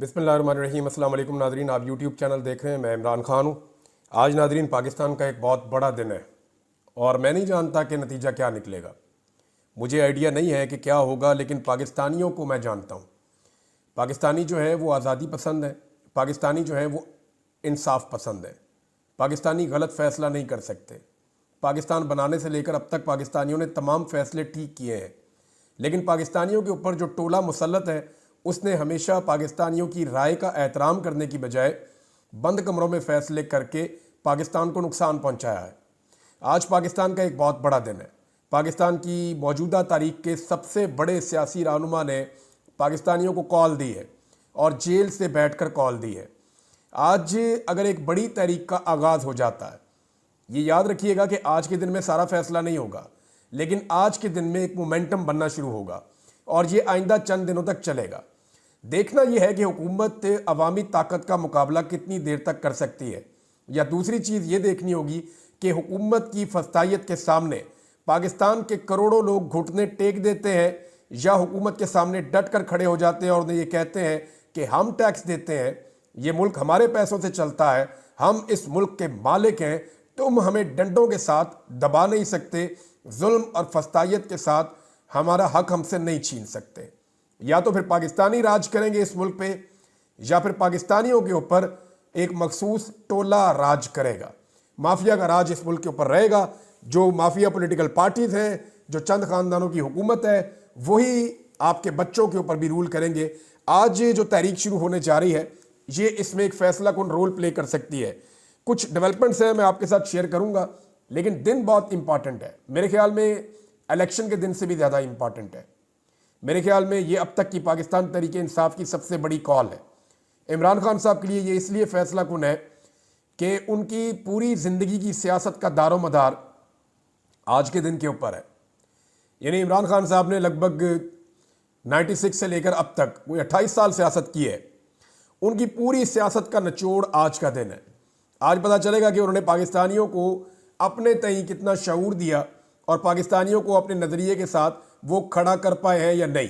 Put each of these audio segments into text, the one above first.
बिस्मिल्लाहिर्रहमानिर्रहीम। अस्सलाम वालेकुम नाज़रीन, आप यूट्यूब चैनल देख रहे हैं। मैं इमरान खान हूँ। आज नाज़रीन पाकिस्तान का एक बहुत बड़ा दिन है और मैं नहीं जानता कि नतीजा क्या निकलेगा। मुझे आइडिया नहीं है कि क्या होगा, लेकिन पाकिस्तानियों को मैं जानता हूँ। पाकिस्तानी जो है वो आज़ादी पसंद है, पाकिस्तानी जो है वो इंसाफ पसंद है। पाकिस्तानी गलत फ़ैसला नहीं कर सकते। पाकिस्तान बनाने से लेकर अब तक पाकिस्तानियों ने तमाम फ़ैसले ठीक किए हैं, लेकिन पाकिस्तानियों के ऊपर जो टोला मुसल्लत है उसने हमेशा पाकिस्तानियों की राय का एहतराम करने की बजाय बंद कमरों में फ़ैसले करके पाकिस्तान को नुकसान पहुंचाया है। आज पाकिस्तान का एक बहुत बड़ा दिन है। पाकिस्तान की मौजूदा तारीख के सबसे बड़े सियासी रहनुमा ने पाकिस्तानियों को कॉल दी है और जेल से बैठकर कॉल दी है। आज अगर एक बड़ी तहरीक का आगाज़ हो जाता है, ये याद रखिएगा कि आज के दिन में सारा फैसला नहीं होगा, लेकिन आज के दिन में एक मोमेंटम बनना शुरू होगा और ये आइंदा चंद दिनों तक चलेगा। देखना यह है कि हुकूमत अवामी ताकत का मुकाबला कितनी देर तक कर सकती है, या दूसरी चीज़ ये देखनी होगी कि हुकूमत की फस्तायत के सामने पाकिस्तान के करोड़ों लोग घुटने टेक देते हैं या हुकूमत के सामने डट कर खड़े हो जाते हैं और उन्हें ये कहते हैं कि हम टैक्स देते हैं, ये मुल्क हमारे पैसों से चलता है, हम इस मुल्क के मालिक हैं, तुम हमें डंडों के साथ दबा नहीं सकते, जुल्म और फस्तायत के साथ हमारा हक हमसे नहीं छीन सकते। या तो फिर पाकिस्तानी राज करेंगे इस मुल्क पे, या फिर पाकिस्तानियों के ऊपर एक मखसूस टोला राज करेगा। माफिया का राज इस मुल्क के ऊपर रहेगा। जो माफिया पॉलिटिकल पार्टीज हैं, जो चंद खानदानों की हुकूमत है, वही आपके बच्चों के ऊपर भी रूल करेंगे। आज जो तहरीक शुरू होने जा रही है, ये इसमें एक फैसला कुन रोल प्ले कर सकती है। कुछ डेवलपमेंट्स हैं, मैं आपके साथ शेयर करूंगा, लेकिन दिन बहुत इंपॉर्टेंट है। मेरे ख्याल में इलेक्शन के दिन से भी ज़्यादा इंपॉर्टेंट है। मेरे ख्याल में ये अब तक की पाकिस्तान तहरीक इंसाफ की सबसे बड़ी कॉल है। इमरान खान साहब के लिए ये इसलिए फैसला कुन है कि उनकी पूरी ज़िंदगी की सियासत का दारोमदार आज के दिन के ऊपर है। यानी इमरान खान साहब ने लगभग 96 से लेकर अब तक कोई 28 साल सियासत की है। उनकी पूरी सियासत का निचोड़ आज का दिन है। आज पता चलेगा कि उन्होंने पाकिस्तानियों को अपने तई कितना शऊर दिया और पाकिस्तानियों को अपने नज़रिए के साथ वो खड़ा कर पाए हैं या नहीं,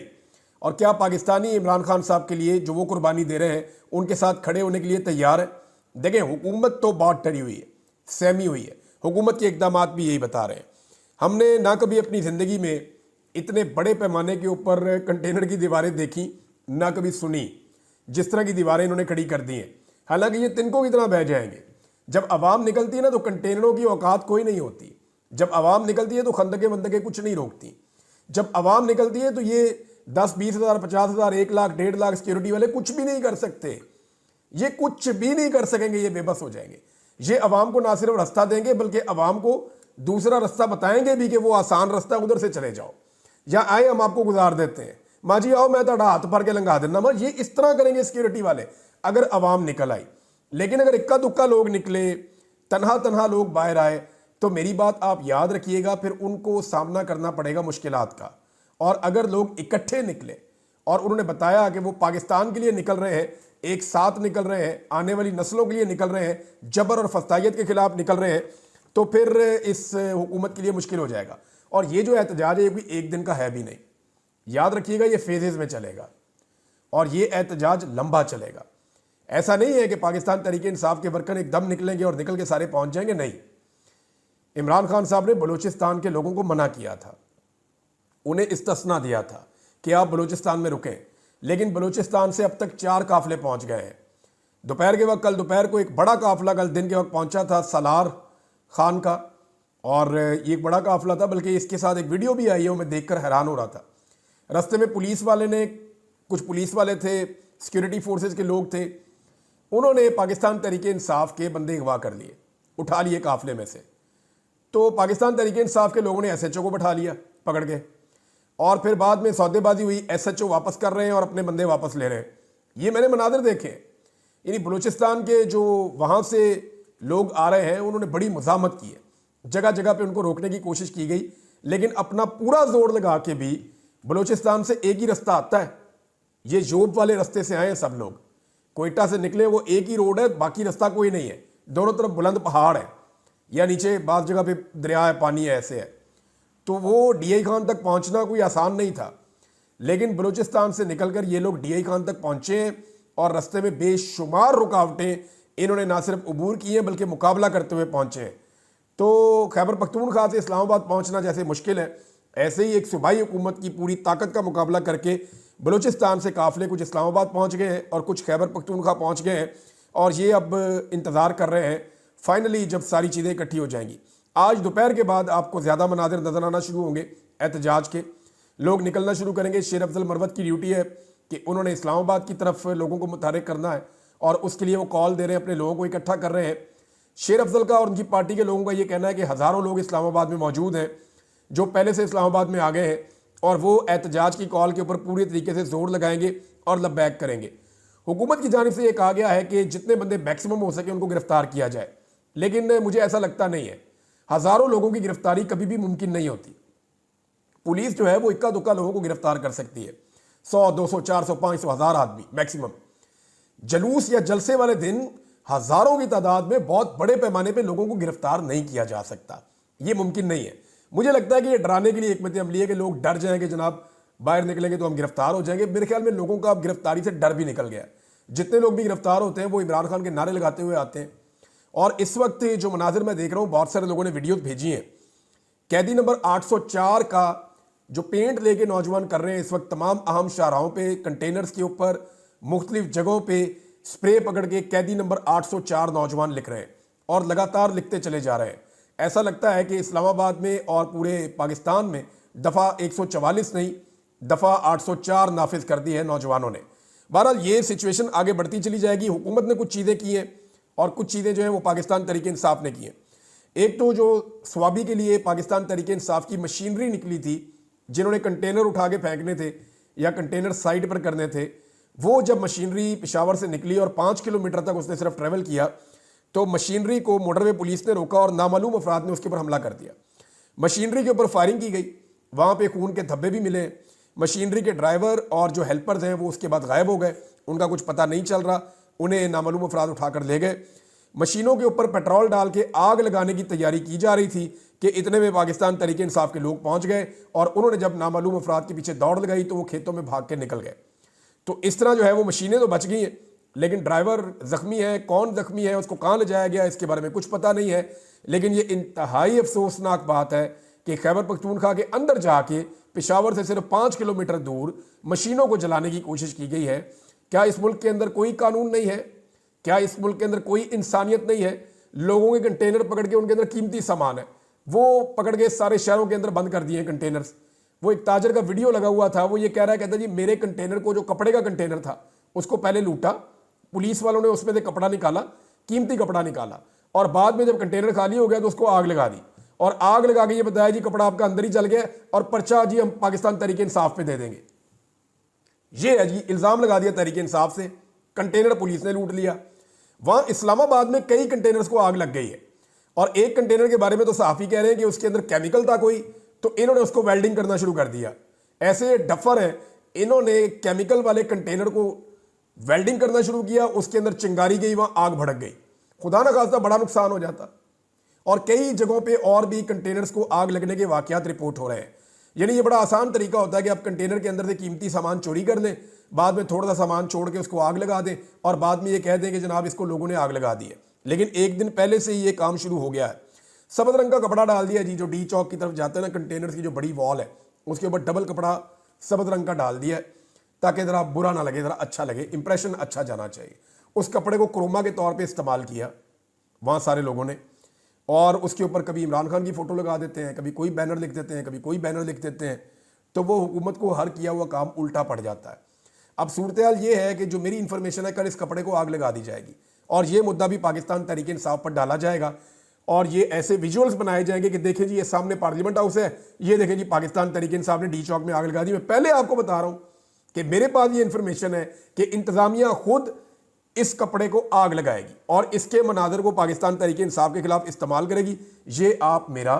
और क्या पाकिस्तानी इमरान खान साहब के लिए जो वो कुर्बानी दे रहे हैं उनके साथ खड़े होने के लिए तैयार है। देखें, हुकूमत तो बहुत डरी हुई है, सहमी हुई है। हुकूमत के इकदाम भी यही बता रहे हैं। हमने ना कभी अपनी ज़िंदगी में इतने बड़े पैमाने के ऊपर कंटेनर की दीवारें देखी, ना कभी सुनी जिस तरह की दीवारें इन्होंने खड़ी कर दी हैं। हालांकि ये तिनकों की तरह बह जाएंगे। जब आवाम निकलती है ना, तो कंटेनरों की औकात कोई नहीं होती। जब आवाम निकलती है तो खंदके वंदके कुछ नहीं रोकती। जब आवाम निकलती है तो ये 10-20 हज़ार, 50 हज़ार, 1 लाख, 1.5 लाख सिक्योरिटी वाले कुछ भी नहीं कर सकते। ये कुछ भी नहीं कर सकेंगे, ये बेबस हो जाएंगे। ये आवाम को ना सिर्फ रास्ता देंगे, बल्कि आवाम को दूसरा रास्ता बताएंगे भी कि वो आसान रास्ता, उधर से चले जाओ, या आए हम आपको गुजार देते हैं, माँ जी आओ मैं तो हाथ भर के लंघा देना। माँ, ये इस तरह करेंगे सिक्योरिटी वाले अगर आवाम निकल आई। लेकिन अगर इक्का दुक्का लोग निकले, तनहा तनहा लोग बाहर आए, तो मेरी बात आप याद रखिएगा, फिर उनको सामना करना पड़ेगा मुश्किलात का। और अगर लोग इकट्ठे निकले और उन्होंने बताया कि वो पाकिस्तान के लिए निकल रहे हैं, एक साथ निकल रहे हैं, आने वाली नस्लों के लिए निकल रहे हैं, जबर और फस्तायत के खिलाफ निकल रहे हैं, तो फिर इस हुकूमत के लिए मुश्किल हो जाएगा। और ये जो एहतजाज है, ये कोई एक दिन का है भी नहीं। याद रखिएगा, ये फेजेस में चलेगा और ये एहतजाज लंबा चलेगा। ऐसा नहीं है कि पाकिस्तान तहरीक इंसाफ के वर्कर एकदम निकलेंगे और निकल के सारे पहुंच जाएंगे, नहीं। इमरान खान साहब ने बलूचिस्तान के लोगों को मना किया था, उन्हें इस्तिस्ना दिया था कि आप बलूचिस्तान में रुकें, लेकिन बलूचिस्तान से अब तक 4 काफिले पहुंच गए हैं। दोपहर के वक्त, कल दोपहर को एक बड़ा काफिला कल दिन के वक्त पहुंचा था सलार खान का, और ये एक बड़ा काफिला था, बल्कि इसके साथ एक वीडियो भी आई है, वो मैं देखकर हैरान हो रहा था। रास्ते में पुलिस वाले ने, कुछ पुलिस वाले थे, सिक्योरिटी फोर्सेज के लोग थे, उन्होंने पाकिस्तान तहरीक इंसाफ के बंदे अगवा कर लिए, उठा लिए काफिले में से। तो पाकिस्तान तहरीक इंसाफ के लोगों ने SHO को बैठा लिया पकड़ के, और फिर बाद में सौदेबाजी हुई, SHO वापस कर रहे हैं और अपने बंदे वापस ले रहे हैं। ये मैंने मनाजिर देखे। यानी बलूचिस्तान के जो वहाँ से लोग आ रहे हैं, उन्होंने बड़ी मुज़ाहमत की है, जगह जगह पे उनको रोकने की कोशिश की गई, लेकिन अपना पूरा जोर लगा के भी बलूचिस्तान से एक ही रास्ता आता है। ये जोब वाले रास्ते से आए हैं सब लोग, कोयटा से निकले, वो एक ही रोड है, बाकी रास्ता कोई नहीं है। दोनों तरफ बुलंद पहाड़ है, या नीचे बाज़ जगह पे दरिया है, पानी है, ऐसे है। तो वो DI खान तक पहुंचना कोई आसान नहीं था, लेकिन बलूचिस्तान से निकलकर ये लोग DI खान तक पहुंचे हैं और रास्ते में बेशुमार रुकावटें इन्होंने ना सिर्फ अबूर की हैं बल्कि मुकाबला करते हुए पहुंचे हैं। तो खैबर पख्तूनख्वा से इस्लामाबाद पहुंचना जैसे मुश्किल है, ऐसे ही एक सूबाई हुकूमत की पूरी ताकत का मुकाबला करके बलूचिस्तान से काफिले कुछ इस्लामाबाद पहुंच गए हैं और कुछ खैबर पख्तूनख्वा पहुंच गए हैं और ये अब इंतज़ार कर रहे हैं फाइनली जब सारी चीज़ें इकट्ठी हो जाएंगी। आज दोपहर के बाद आपको ज़्यादा मनाजिर नजर आना शुरू होंगे एहतजाज के, लोग निकलना शुरू करेंगे। शेर अफजल मरवत की ड्यूटी है कि उन्होंने इस्लामाबाद की तरफ लोगों को मुतहरिक करना है और उसके लिए वो कॉल दे रहे हैं, अपने लोगों को इकट्ठा कर रहे हैं। शेर अफजल का और उनकी पार्टी के लोगों का ये कहना है कि हज़ारों लोग इस्लामाबाद में मौजूद हैं जो पहले से इस्लामाबाद में आ गए हैं और वो एहतजाज की कॉल के ऊपर पूरी तरीके से जोर लगाएंगे और लब्बैक करेंगे। हुकूमत की जानिब से ये कहा गया है कि जितने बंदे मैक्सिमम हो सके उनको गिरफ्तार किया जाए, लेकिन मुझे ऐसा लगता नहीं है। हज़ारों लोगों की गिरफ्तारी कभी भी मुमकिन नहीं होती। पुलिस जो है वो इक्का दुक्का लोगों को गिरफ्तार कर सकती है, 100, 200, 400, 500, 1000 आदमी मैक्सिमम। जलूस या जलसे वाले दिन हज़ारों की तादाद में बहुत बड़े पैमाने पर लोगों को गिरफ्तार नहीं किया जा सकता, ये मुमकिन नहीं है। मुझे लगता है कि ये डराने के लिए हिकमत अमली है कि लोग डर जाएंगे, जनाब बाहर निकलेंगे तो हम गिरफ्तार हो जाएंगे। मेरे ख्याल में लोगों का अब गिरफ्तारी से डर भी निकल गया। जितने लोग भी गिरफ्तार होते हैं वो इमरान खान के नारे लगाते हुए आते हैं। और इस वक्त जो मनाजिर मैं देख रहा हूँ, बहुत सारे लोगों ने वीडियो भेजी हैं। कैदी नंबर 804 का जो पेंट लेके नौजवान कर रहे हैं इस वक्त तमाम अहम शाहराहों पे, कंटेनर्स के ऊपर, मुख्तलिफ जगहों पे स्प्रे पकड़ के कैदी नंबर 804 नौजवान लिख रहे हैं और लगातार लिखते चले जा रहे हैं। ऐसा लगता है कि इस्लामाबाद में और पूरे पाकिस्तान में दफ़ा 144 नहीं, दफ़ा 804 नाफिज कर दी है नौजवानों ने। बहरहाल ये सिचुएशन आगे बढ़ती चली जाएगी। हुकूमत ने कुछ चीज़ें की हैं और कुछ चीज़ें जो हैं वो पाकिस्तान तहरीक इंसाफ ने की हैं। एक तो जो स्वाबी के लिए पाकिस्तान तहरीक इंसाफ की मशीनरी निकली थी, जिन्होंने कंटेनर उठा के फेंकने थे या कंटेनर साइड पर करने थे, वो जब मशीनरी पेशावर से निकली और 5 किलोमीटर तक उसने सिर्फ ट्रैवल किया तो मशीनरी को मोटरवे पुलिस ने रोका और नामालूम अफराद ने उसके ऊपर हमला कर दिया। मशीनरी के ऊपर फायरिंग की गई, वहाँ पे खून के धब्बे भी मिले। मशीनरी के ड्राइवर और जो हेल्पर्स हैं वो उसके बाद गायब हो गए, उनका कुछ पता नहीं चल रहा, उन्हें नामालूम अफराद उठाकर ले गए। मशीनों के ऊपर पेट्रोल डाल के आग लगाने की तैयारी की जा रही थी कि इतने में पाकिस्तान तहरीक इंसाफ के लोग पहुँच गए और उन्होंने जब नामालूम अफराद के पीछे दौड़ लगाई तो वो खेतों में भाग के निकल गए। तो इस तरह जो है वो मशीनें तो बच गई हैं, लेकिन ड्राइवर ज़ख्मी है। कौन ज़ख्मी है, उसको कहाँ ले जाया गया, इसके बारे में कुछ पता नहीं है। लेकिन ये इंतहाई अफसोसनाक बात है कि खैबर पख्तूनख्वा के अंदर जाके पेशावर से सिर्फ 5 किलोमीटर दूर मशीनों को जलाने की कोशिश की गई है। क्या इस मुल्क के अंदर कोई कानून नहीं है? क्या इस मुल्क के अंदर कोई इंसानियत नहीं है? लोगों के कंटेनर पकड़ के, उनके अंदर कीमती सामान है, वो पकड़ के सारे शहरों के अंदर बंद कर दिए कंटेनर्स। वो एक ताजर का वीडियो लगा हुआ था, वो ये कह रहा है, कहता जी मेरे कंटेनर को, जो कपड़े का कंटेनर था, उसको पहले लूटा, पुलिस वालों ने उसमें से कपड़ा निकाला, कीमती कपड़ा निकाला, और बाद में जब कंटेनर खाली हो गया तो उसको आग लगा दी और आग लगा के ये बताया जी कपड़ा आपका अंदर ही जल गया और पर्चा जी हम पाकिस्तान तहरीक इंसाफ पे दे देंगे। ये है जी, इल्ज़ाम लगा दिया तहरीक इंसाफ से, कंटेनर पुलिस ने लूट लिया। वहाँ इस्लामाबाद में कई कंटेनर्स को आग लग गई है और एक कंटेनर के बारे में तो सहाफ़ी कह रहे हैं कि उसके अंदर केमिकल था कोई, तो इन्होंने उसको वेल्डिंग करना शुरू कर दिया। ऐसे डफर हैं, इन्होंने केमिकल वाले कंटेनर को वेल्डिंग करना शुरू किया, उसके अंदर चिंगारी गई, वहाँ आग भड़क गई, खुदा ना खास्ता बड़ा नुकसान हो जाता। और कई जगहों पे और भी कंटेनर्स को आग लगने के वाकयात रिपोर्ट हो रहे हैं। यानी ये बड़ा आसान तरीका होता है कि आप कंटेनर के अंदर से कीमती सामान चोरी कर लें, बाद में थोड़ा सा सामान छोड़ के उसको आग लगा दें और बाद में ये कह दें कि जनाब इसको लोगों ने आग लगा दी है। लेकिन एक दिन पहले से ये काम शुरू हो गया है। सफेद रंग का कपड़ा डाल दिया जी, जो डी चौक की तरफ जाते हैं ना, कंटेनर्स की जो बड़ी वॉल है उसके ऊपर डबल कपड़ा सफेद रंग का डाल दिया है ताकि ज़रा बुरा ना लगे, ज़रा अच्छा लगे, इंप्रेशन अच्छा जाना चाहिए। उस कपड़े को क्रोमा के तौर पे इस्तेमाल किया वहाँ सारे लोगों ने, और उसके ऊपर कभी इमरान खान की फ़ोटो लगा देते हैं, कभी कोई बैनर लिख देते हैं, कभी कोई बैनर लिख देते हैं, तो वो हुकूमत को हर किया हुआ काम उल्टा पड़ जाता है। अब सूरत हाल ये है कि जो मेरी इन्फॉर्मेशन है, कल इस कपड़े को आग लगा दी जाएगी और ये मुद्दा भी पाकिस्तान तहरीक इंसाफ पर डाला जाएगा और ये ऐसे विजुअल्स बनाए जाएंगे कि देखें जी ये सामने पार्लियामेंट हाउस है, ये देखें जी पाकिस्तान तहरीक इंसाफ ने डी चौक में आग लगा दी। मैं पहले आपको बता रहा हूँ कि मेरे पास ये इन्फॉर्मेशन है कि इंतजामिया खुद इस कपड़े को आग लगाएगी और इसके मनाजर को पाकिस्तान तहरीक इंसाफ के खिलाफ इस्तेमाल करेगी। ये आप मेरा,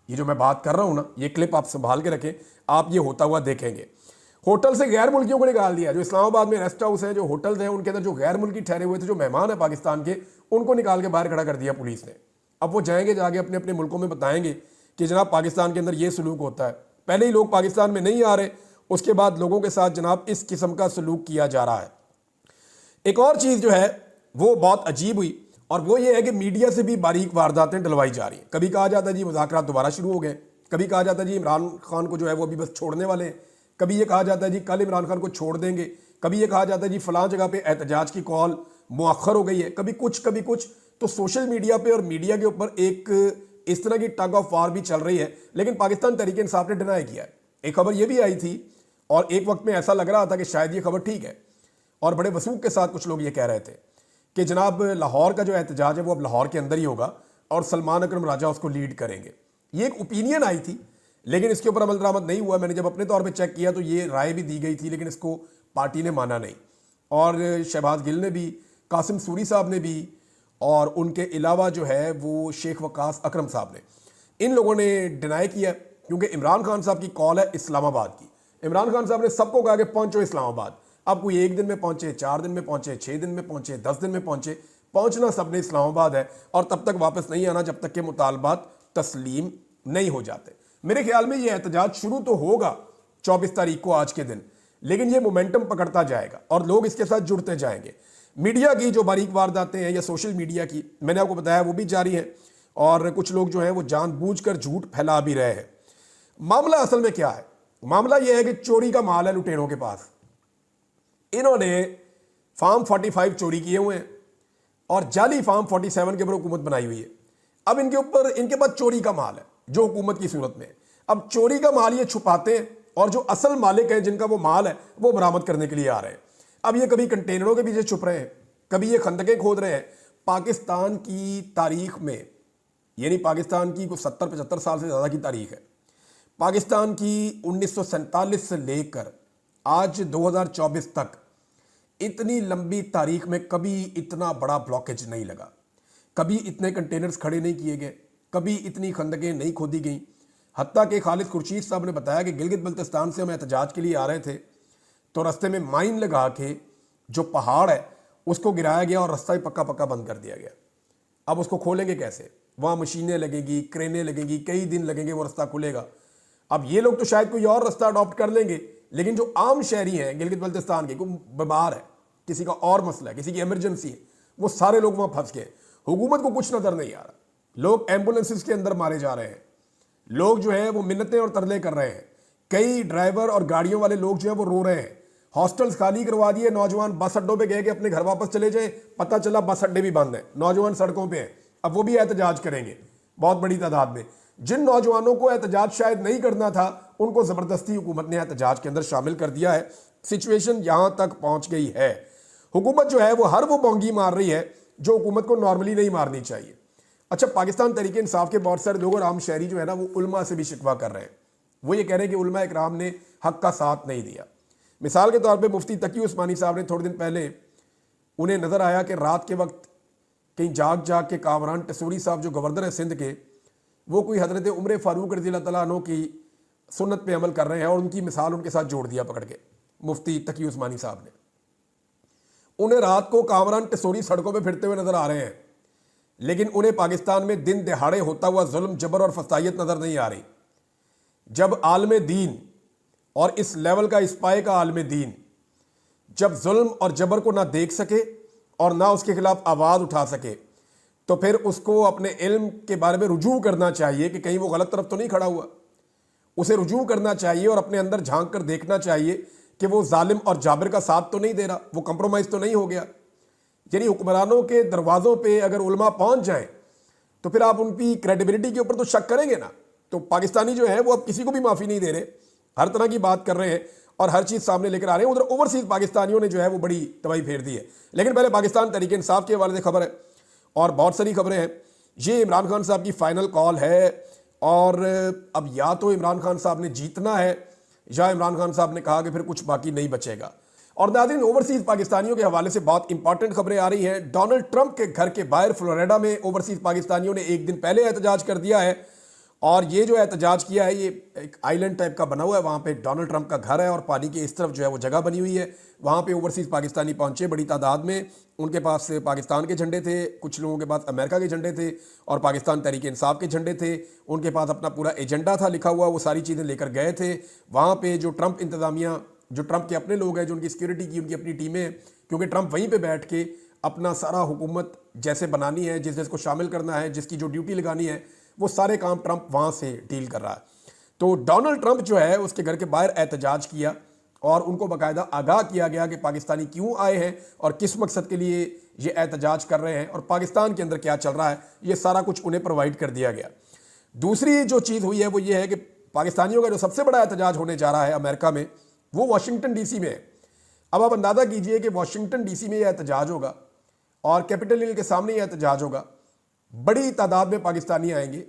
ये जो मैं बात कर रहा हूँ ना, ये क्लिप आप संभाल के रखें, आप ये होता हुआ देखेंगे। होटल से गैर मुल्कियों को निकाल दिया। जो इस्लामाबाद में रेस्ट हाउस है, जो होटल्स हैं, उनके अंदर जो गैर मुल्की ठहरे हुए थे, जो मेहमान है पाकिस्तान के, उनको निकाल के बाहर खड़ा कर दिया पुलिस ने। अब वो जाएंगे, जाके अपने अपने मुल्कों में बताएंगे कि जनाब पाकिस्तान के अंदर ये सलूक होता है। पहले ही लोग पाकिस्तान में नहीं आ रहे, उसके बाद लोगों के साथ जनाब इस किस्म का सलूक किया जा रहा है। एक और चीज़ जो है वो बहुत अजीब हुई, और वो ये है कि मीडिया से भी बारीक वारदातें डलवाई जा रही हैं। कभी कहा जाता है जी मुज़ाकरात दोबारा शुरू हो गए, कभी कहा जाता है जी इमरान खान को जो है वो अभी बस छोड़ने वाले हैं, कभी ये कहा जाता है जी कल इमरान खान को छोड़ देंगे, कभी ये कहा जाता है जी फलां जगह पे एहतजाज की कॉल मुअख्खर हो गई है, कभी कुछ। तो सोशल मीडिया पे और मीडिया के ऊपर एक इस तरह की टग ऑफ वार भी चल रही है। लेकिन पाकिस्तान तहरीक इंसाफ ने डिनाई किया है। एक खबर ये भी आई थी और एक वक्त में ऐसा लग रहा था कि शायद ये खबर ठीक है, और बड़े वसूख के साथ कुछ लोग ये कह रहे थे कि जनाब लाहौर का जो एहतजाज है वो अब लाहौर के अंदर ही होगा और सलमान अकरम राजा उसको लीड करेंगे। ये एक ओपिनियन आई थी, लेकिन इसके ऊपर अमल दरामद नहीं हुआ। मैंने जब अपने तौर पे चेक किया तो ये राय भी दी गई थी, लेकिन इसको पार्टी ने माना नहीं। और शहबाज गिल ने भी, कासिम सूरी साहब ने भी, और उनके अलावा जो है वो शेख वकास अकरम साहब ने, इन लोगों ने डिनाई किया, क्योंकि इमरान खान साहब की कॉल है इस्लामाबाद की। इमरान खान साहब ने सबको कहा कि पहुंचो इस्लामाबाद। अब कोई 1 दिन में पहुंचे, 4 दिन में पहुंचे, 6 दिन में पहुंचे, 10 दिन में पहुंचे, पहुंचना सबने इस्लामाबाद है, और तब तक वापस नहीं आना जब तक के मुतालबात तस्लीम नहीं हो जाते। मेरे ख्याल में ये एहतजाज शुरू तो होगा 24 तारीख को आज के दिन, लेकिन ये मोमेंटम पकड़ता जाएगा और लोग इसके साथ जुड़ते जाएंगे। मीडिया की जो बारीक वारदातें हैं या सोशल मीडिया की, मैंने आपको बताया वो भी जारी है, और कुछ लोग जो हैं वो जानबूझकर झूठ फैला भी रहे हैं। मामला असल में क्या है? मामला यह है कि चोरी का माल है लुटेरों के पास। इन्होंने फार्म 45 चोरी किए हुए हैं और जाली फार्म 47 के ऊपर हुकूमत बनाई हुई है। अब इनके पास चोरी का माल है जो हुकूमत की सूरत में है। अब चोरी का माल ये छुपाते हैं, और जो असल मालिक हैं जिनका वो माल है वो बरामद करने के लिए आ रहे हैं। अब ये कभी कंटेनरों के पीछे छुप रहे हैं, कभी ये खंदकें खोद रहे हैं। पाकिस्तान की तारीख में, यानी पाकिस्तान की कुछ 70-75 साल से ज़्यादा की तारीख है, पाकिस्तान की 1947 से लेकर आज 2024 तक इतनी लंबी तारीख में कभी इतना बड़ा ब्लॉकेज नहीं लगा, कभी इतने कंटेनर्स खड़े नहीं किए गए, कभी इतनी खंदकें नहीं खोदी गई। हत्ता कि खालिद खुर्शीद साहब ने बताया कि गिलगित बल्तिस्तान से हम एहतजाज के लिए आ रहे थे तो रास्ते में माइन लगा के जो पहाड़ है उसको गिराया गया और रास्ता ही पक्का पक्का बंद कर दिया गया। अब उसको खोलेंगे कैसे? वहाँ मशीनें लगेंगी, क्रेनें लगेंगी, कई दिन लगेंगे वो रास्ता खुलेगा। अब ये लोग तो शायद कोई और रास्ता अडॉप्ट कर लेंगे, लेकिन जो आम शहरी हैं गिलगित बल्तिस्तान के, कोई बीमार है, किसी का और मसला है, किसी की इमरजेंसी है, वो सारे लोग वहाँ फंस गए। हुकूमत को कुछ नज़र नहीं आ रहा। लोग एम्बुलेंसेस के अंदर मारे जा रहे हैं, लोग जो है वो मिन्नतें और तरले कर रहे हैं, कई ड्राइवर और गाड़ियों वाले लोग जो है वो रो रहे हैं। हॉस्टल्स खाली करवा दिए, नौजवान बस अड्डों पे गए कि अपने घर वापस चले जाएं, पता चला बस अड्डे भी बंद हैं, नौजवान सड़कों पे हैं। अब वो भी एहतजाज करेंगे बहुत बड़ी तादाद में। जिन नौजवानों को एहतजाज शायद नहीं करना था उनको ज़बरदस्ती हुकूमत ने एहतजाज के अंदर शामिल कर दिया है। सिचुएशन यहाँ तक पहुँच गई है। हुकूमत जो है वो हर वो बोंगी मार रही है जो हुकूमत को नॉर्मली नहीं मारनी चाहिए। अच्छा, पाकिस्तान तहरीक इंसाफ के बहुत सारे लोग और आम शहरी जो है ना वो उलमा से भी शिकवा कर रहे हैं। वो ये कह रहे हैं कि उलमा इकराम ने हक का साथ नहीं दिया। मिसाल के तौर पे मुफ्ती तकी उस्मानी साहब ने थोड़े दिन पहले, उन्हें नज़र आया कि रात के वक्त कहीं जाग के कामरान टसूरी साहब जो गवर्नर है सिंध के, वो कोई हज़रत उमर फ़ारूक रज़ी अल्लाह तआला अन्हु की सुन्नत पे अमल कर रहे हैं, और उनकी मिसाल उनके साथ जोड़ दिया पकड़ के मुफ्ती तकी उस्मानी साहब ने। उन्हें रात को कामरान टसूरी सड़कों पर फिरते हुए नज़र आ रहे हैं, लेकिन उन्हें पाकिस्तान में दिन दिहाड़े होता हुआ जुल्म, जबर और फसाइयत नज़र नहीं आ रही। जब आलम दीन, और इस लेवल का, इस पाए का आलम दीन, जब जुल्म और जबर को ना देख सके और ना उसके खिलाफ आवाज़ उठा सके, तो फिर उसको अपने इल्म के बारे में रुजू करना चाहिए कि कहीं वो गलत तरफ तो नहीं खड़ा हुआ। उसे रुजू करना चाहिए और अपने अंदर झांक कर देखना चाहिए कि वो जालिम और जाबिर का साथ तो नहीं दे रहा, वो कंप्रोमाइज़ तो नहीं हो गया। यानी हुक्मरानों के दरवाज़ों पे अगर उलमा पहुंच जाएं तो फिर आप उनकी क्रेडिबिलिटी के ऊपर तो शक करेंगे ना। तो पाकिस्तानी जो है वो अब किसी को भी माफ़ी नहीं दे रहे, हर तरह की बात कर रहे हैं और हर चीज़ सामने लेकर आ रहे हैं। उधर ओवरसीज़ पाकिस्तानियों ने जो है वो बड़ी तबाही फेर दी है। लेकिन पहले पाकिस्तान तहरीक इंसाफ के हवाले से खबर है, और बहुत सारी खबरें हैं। ये इमरान खान साहब की फ़ाइनल कॉल है, और अब या तो इमरान खान साहब ने जीतना है या इमरान खान साहब ने कहा कि फिर कुछ बाकी नहीं बचेगा। और नाज़रीन, ओवरसीज़ पाकिस्तानियों के हवाले से बहुत इंपॉर्टेंट खबरें आ रही हैं। डोनाल्ड ट्रंप के घर के बाहर फ्लोरिडा में ओवरसीज़ पाकिस्तानियों ने एक दिन पहले एहतजाज कर दिया है, और ये जो एहतजाज किया है ये एक आइलैंड टाइप का बना हुआ है। वहाँ पे डोनाल्ड ट्रंप का घर है और पानी के इस तरफ जो है वो जगह बनी हुई है। वहाँ पे ओवरसीज़ पाकिस्तानी पहुँचे बड़ी तादाद में। उनके पास पाकिस्तान के झंडे थे, कुछ लोगों के पास अमेरिका के झंडे थे और पाकिस्तान तहरीक इंसाफ के झंडे थे। उनके पास अपना पूरा एजेंडा था लिखा हुआ, वो सारी चीज़ें लेकर गए थे। वहाँ पे जो ट्रंप इंतज़ामिया जो ट्रंप के अपने लोग हैं, जो उनकी सिक्योरिटी की उनकी अपनी टीमें हैं, क्योंकि ट्रंप वहीं पे बैठ के अपना सारा हुकूमत जैसे बनानी है, जिस जिसको शामिल करना है, जिसकी जो ड्यूटी लगानी है, वो सारे काम ट्रंप वहाँ से डील कर रहा है। तो डोनाल्ड ट्रंप जो है उसके घर के बाहर एहतजाज किया और उनको बाकायदा आगाह किया गया कि पाकिस्तानी क्यों आए हैं और किस मकसद के लिए ये एहतजाज कर रहे हैं और पाकिस्तान के अंदर क्या चल रहा है, ये सारा कुछ उन्हें प्रोवाइड कर दिया गया। दूसरी जो चीज़ हुई है वो ये है कि पाकिस्तानियों का जो सबसे बड़ा एहतजाज होने जा रहा है अमेरिका में, वो वाशिंगटन डीसी में है। अब आप अंदाज़ा कीजिए कि वाशिंगटन डीसी में यह एहतजाज होगा और कैपिटल हिल के सामने यह एहतजाज होगा। बड़ी तादाद में पाकिस्तानी आएंगे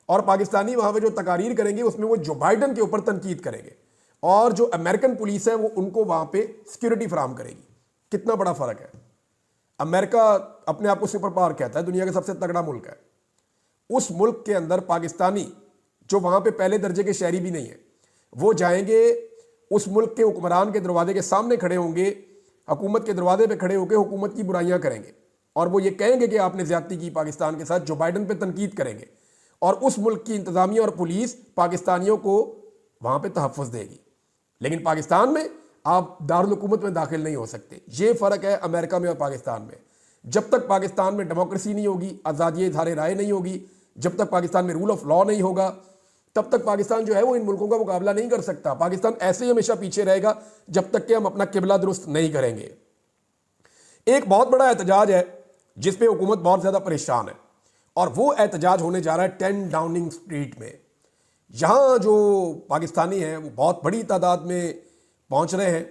और पाकिस्तानी वहाँ पे जो तकारीर करेंगे उसमें वो जो बाइडन के ऊपर तनकीद करेंगे और जो अमेरिकन पुलिस है वो उनको वहाँ पे सिक्योरिटी फराहम करेगी। कितना बड़ा फ़र्क है। अमेरिका अपने आप को सुपर पावर कहता है, दुनिया का सबसे तगड़ा मुल्क है। उस मुल्क के अंदर पाकिस्तानी जो वहाँ पे पहले दर्जे के शहरी भी नहीं है, वो जाएंगे उस मुल्क के हुक्मरान के दरवाजे के सामने खड़े होंगे, हुकूमत के दरवाजे पे खड़े होकर हुकूमत की बुराइयां करेंगे और वो ये कहेंगे कि आपने ज्यादती की पाकिस्तान के साथ। जो बाइडन पे तनकीद करेंगे और उस मुल्क की इंतजामिया और पुलिस पाकिस्तानियों को वहाँ पे तहफ़्फ़ुज़ देगी। लेकिन पाकिस्तान में आप दारुल हुकूमत में दाखिल नहीं हो सकते। ये फ़र्क है अमेरिका में और पाकिस्तान में। जब तक पाकिस्तान में डेमोक्रेसी नहीं होगी, आज़ादी इज़हार राय नहीं होगी, जब तक पाकिस्तान में रूल ऑफ लॉ नहीं होगा, तब तक पाकिस्तान जो है वो इन मुल्कों का मुकाबला नहीं कर सकता। पाकिस्तान ऐसे ही हमेशा पीछे रहेगा जब तक कि हम अपना किबला दुरुस्त नहीं करेंगे। एक बहुत बड़ा एहतजाज है जिस पे हुकूमत बहुत ज़्यादा परेशान है और वो एहतजाज होने जा रहा है 10 डाउनिंग स्ट्रीट में। यहाँ जो पाकिस्तानी हैं वो बहुत बड़ी तादाद में पहुँच रहे हैं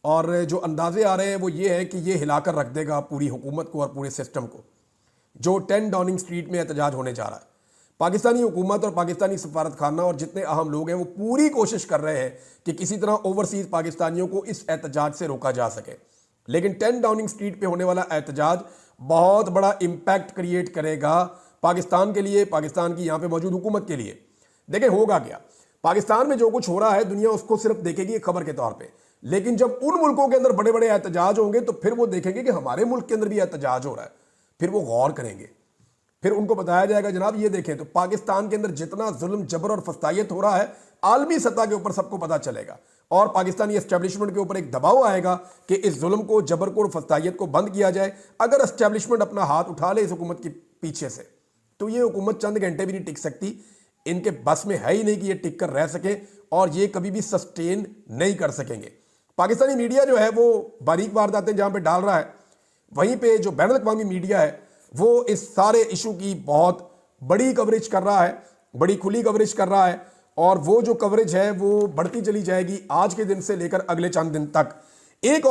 और जो अंदाजे आ रहे हैं वो ये है कि ये हिलाकर रख देगा पूरी हुकूमत को और पूरे सिस्टम को। जो 10 डाउनिंग स्ट्रीट में एहतजाज होने जा रहा है, पाकिस्तानी हुकूमत और पाकिस्तानी सफारत खाना और जितने अहम लोग हैं वो पूरी कोशिश कर रहे हैं कि किसी तरह ओवरसीज पाकिस्तानियों को इस एहतजाज से रोका जा सके। लेकिन 10 डाउनिंग स्ट्रीट पे होने वाला एहतजाज बहुत बड़ा इम्पैक्ट क्रिएट करेगा पाकिस्तान के लिए, पाकिस्तान की यहाँ पे मौजूद हुकूमत के लिए। देखें होगा क्या, पाकिस्तान में जो कुछ हो रहा है दुनिया उसको सिर्फ देखेगी एक खबर के तौर पर, लेकिन जब उन मुल्कों के अंदर बड़े बड़े एहतजाज होंगे तो फिर वो देखेंगे कि हमारे मुल्क के अंदर भी एहतजाज हो रहा है, फिर वो गौर करेंगे। फिर उनको बताया जाएगा जनाब ये देखें तो पाकिस्तान के अंदर जितना जुल्म जबर और फस्तायत हो रहा है आलमी सतह के ऊपर सबको पता चलेगा और पाकिस्तानी एस्टेब्लिशमेंट के ऊपर एक दबाव आएगा कि इस जुल्म को, जबर को और फस्तायत को बंद किया जाए। अगर एस्टेब्लिशमेंट अपना हाथ उठा ले इस हुकूमत के पीछे से तो ये हुकूमत चंद घंटे भी नहीं टिक सकती। इनके बस में है ही नहीं कि ये टिक कर रह सके और ये कभी भी सस्टेन नहीं कर सकेंगे। पाकिस्तानी मीडिया जो है वो बारीक वारदातें जहाँ पे डाल रहा है, वहीं पे जो बैनुल अक़वामी मीडिया है वो इस सारे इशू की बहुत बड़ी कवरेज कर रहा है, बड़ी खुली कवरेज कर रहा है और वो जो कवरेज है वो बढ़ती चली जाएगी आज के दिन से लेकर अगले चंद दिन तक। एक